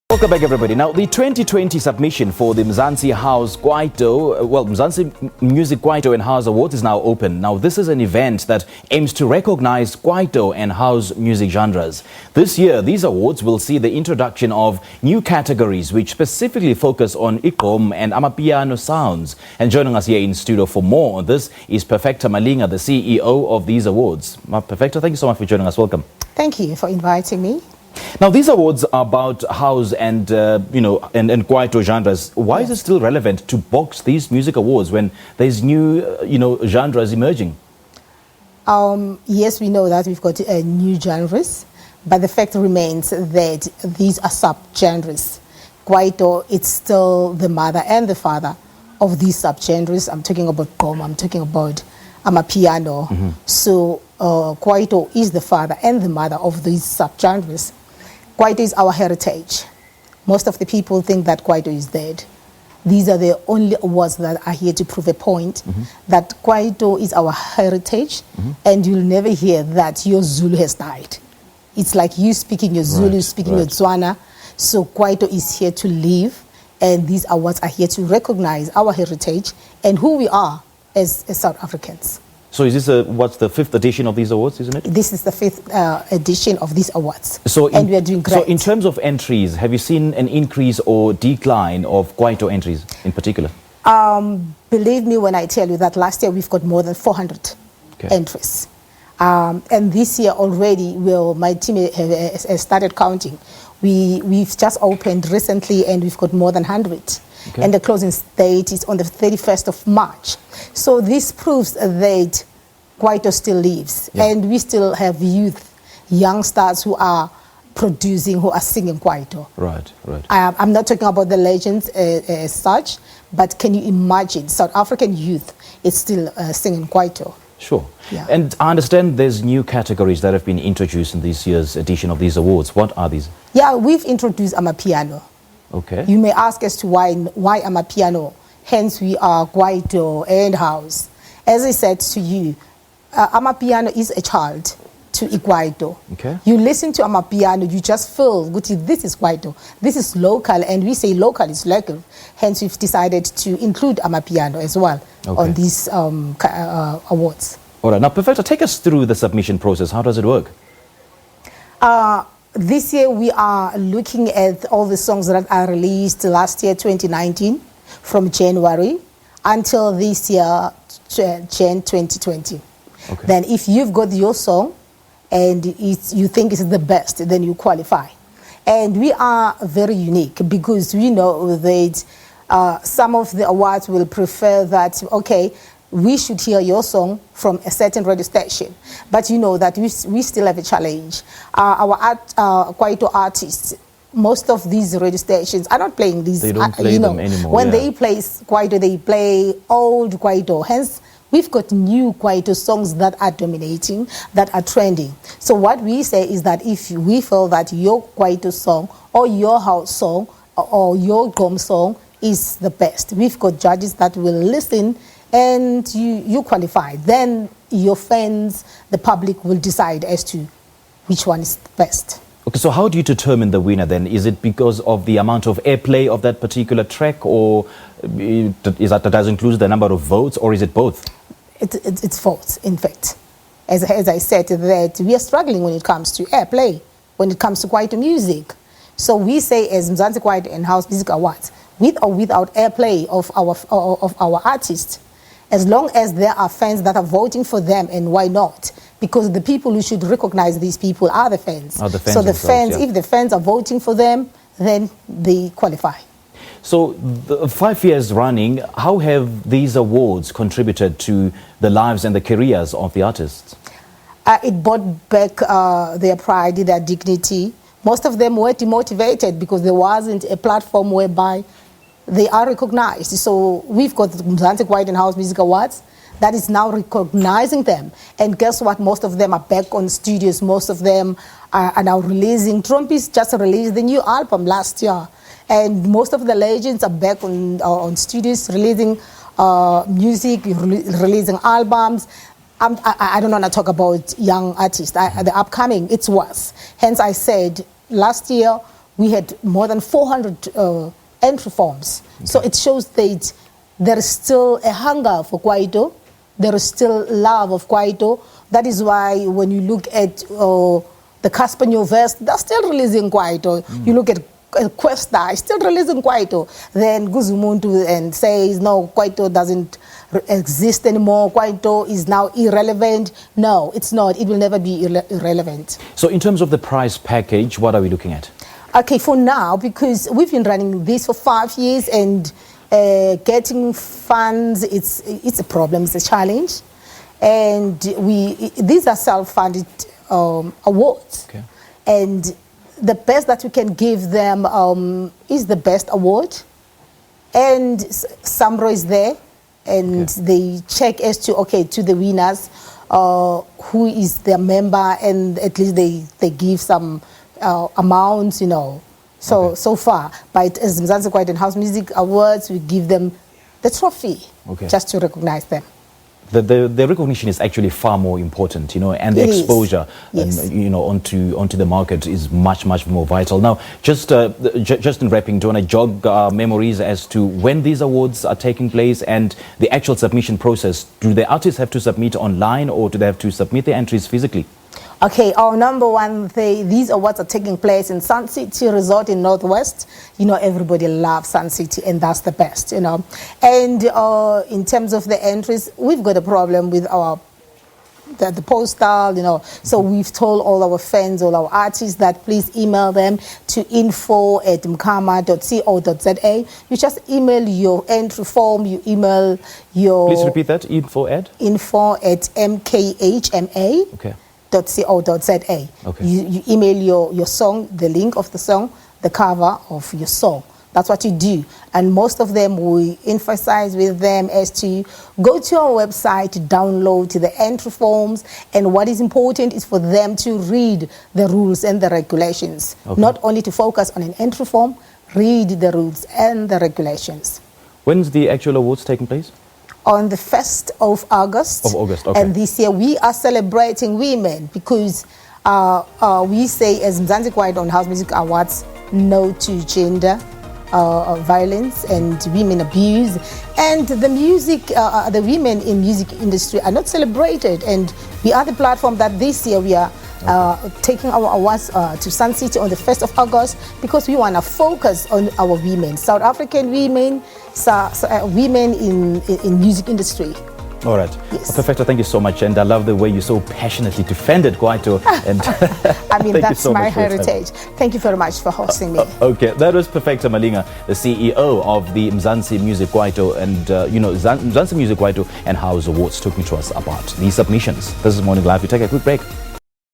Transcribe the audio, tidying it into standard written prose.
Welcome back, everybody. Now, the 2020 submission for the Mzansi House Kwaito, Mzansi Music Kwaito and House Awards is now open. Now, this is an event that aims to recognize Kwaito and House music genres. This year, these awards will see the introduction of new categories which specifically focus on Igqom and Amapiano sounds. And joining us here in studio for more on this is Perfecta Malinga, the CEO of these awards. Perfecta, thank you so much for joining us. Welcome. Thank you for inviting me. Now, these awards are about house and, and Kwaito genres. Why is it still relevant to box these music awards when there's new, genres emerging? Yes, we know that we've got new genres, but the fact remains that these are sub-genres. Kwaito, it's still the mother and the father of these sub-genres. I'm talking about Igqom, I'm talking about Amapiano. Mm-hmm. So Kwaito is the father and the mother of these sub-genres. Kwaito is our heritage. Most of the people think that Kwaito is dead. These are the only awards that are here to prove a point, that Kwaito is our heritage, and you'll never hear that your Zulu has died. It's like you speaking your Zulu, speaking your Tswana. So Kwaito is here to live, and these awards are here to recognize our heritage and who we are as South Africans. So is this what's the 5th edition of these awards, isn't it? This is the 5th edition of these awards, and we are doing great. So in terms of entries, have you seen an increase or decline of Kwaito entries in particular? Believe me when I tell you that last year we've got more than 400 entries. And this year already, my team has started counting. We've just opened recently and we've got more than 100. Okay. And the closing date is on the 31st of March. So this proves that Kwaito still lives. Yeah. And we still have youth, young stars who are producing, who are singing Kwaito. Right. I'm not talking about the legends as such, but can you imagine South African youth is still singing Kwaito? Sure. Yeah. And I understand there's new categories that have been introduced in this year's edition of these awards. What are these? Yeah, we've introduced Amapiano. Okay. You may ask as to why Amapiano, hence we are Kwaito and House. As I said to you, Amapiano is a child to Kwaito. Okay. You listen to Amapiano, you just feel, this is Kwaito, this is local, and we say local is local. Hence we've decided to include Amapiano as well on these awards. All right, now Perfecta, take us through the submission process. How does it work? This year we are looking at all the songs that are released last year, 2019, from January until this year, Jan 2020. Okay. Then if you've got your song and you think it's the best, then you qualify. And we are very unique because we know that some of the awards will prefer that, okay, we should hear your song from a certain radio station. But you know that we still have a challenge. Our Kwaito artists, most of these radio stations are not playing these. They don't play them anymore. When they play Kwaito, they play old Kwaito. Hence, we've got new Kwaito songs that are dominating, that are trending. So what we say is that if we feel that your Kwaito song or your house song or your Igqom song is the best, we've got judges that will listen and you qualify. Then your fans, the public will decide as to which one is the best. Okay, so how do you determine the winner then? Is it because of the amount of airplay of that particular track, or that does include the number of votes, or is it both? It's votes, in fact. As I said, that we are struggling when it comes to airplay, when it comes to Kwaito music. So we say as Mzansi Kwaito and House Music Awards, with or without airplay of our artists, as long as there are fans that are voting for them, and why not? Because the people who should recognize these people are the fans. So the fans, if the fans are voting for them, then they qualify. So 5 years running, how have these awards contributed to the lives and the careers of the artists? It brought back their pride, their dignity. Most of them were demotivated because there wasn't a platform whereby they are recognized. So we've got the Mzansi Kwaito and House Music Awards that is now recognizing them. And guess what? Most of them are back on studios. Most of them are now releasing. Trumpis just released the new album last year. And most of the legends are back on studios, releasing music, releasing albums. I don't want to talk about young artists. The upcoming, it's worse. Hence I said last year we had more than 400 entry forms. Okay. So it shows that there is still a hunger for Kwaito. There is still love of Kwaito. That is why when you look at the Casper New Verse, they're still releasing Kwaito. You look at Questa, is still releasing Kwaito. Then goes Umuntu and says, no, Kwaito doesn't exist anymore. Kwaito is now irrelevant. No, it's not. It will never be irrelevant. So in terms of the prize package, what are we looking at? Okay, for now, because we've been running this for 5 years and getting funds, it's a problem, it's a challenge. And these are self-funded awards. Okay. And the best that we can give them is the best award. And Samro is there, and they check as to, to the winners, who is their member, and at least they give some amounts, So far, but as Mzansi Kwaito and House Music Awards, we give them the trophy just to recognize them. The recognition is actually far more important, and the exposure, onto the market is much more vital. Now, just in wrapping, do you want to jog memories as to when these awards are taking place and the actual submission process? Do the artists have to submit online, or do they have to submit their entries physically? Okay, our number one thing, these awards are taking place in Sun City Resort in Northwest. Everybody loves Sun City, and that's the best, And in terms of the entries, we've got a problem with the postal, So we've told all our fans, all our artists that please email them to info@mkama.co.za. You just email your entry form, you email your... Please repeat that, info@mkhma. Okay. .co.za. Okay. You email your song, the link of the song, the cover of your song. That's what you do. And most of them, we emphasize with them as to go to our website to download the entry forms. And what is important is for them to read the rules and the regulations. Okay. Not only to focus on an entry form, read the rules and the regulations. When's the actual awards taking place? On the 1st of August. Okay. And this year we are celebrating women because we say as Mzansi Kwaito and House Music Awards, no to gender violence and women abuse. And the women in music industry are not celebrated. And we are the platform that this year we are taking our awards to Sun City on the 1st of August because we want to focus on our women, South African women, women in music industry. All right. Yes. Perfecta, thank you so much. And I love the way you so passionately defended Kwaito. And I mean, that's my heritage. Thank you very much for hosting me. Okay, that was Perfecta Malinga, the CEO of the Mzansi Music Kwaito and, Mzansi Music Kwaito and House Awards, talking to us about the submissions. This is Morning Live. We take a quick break.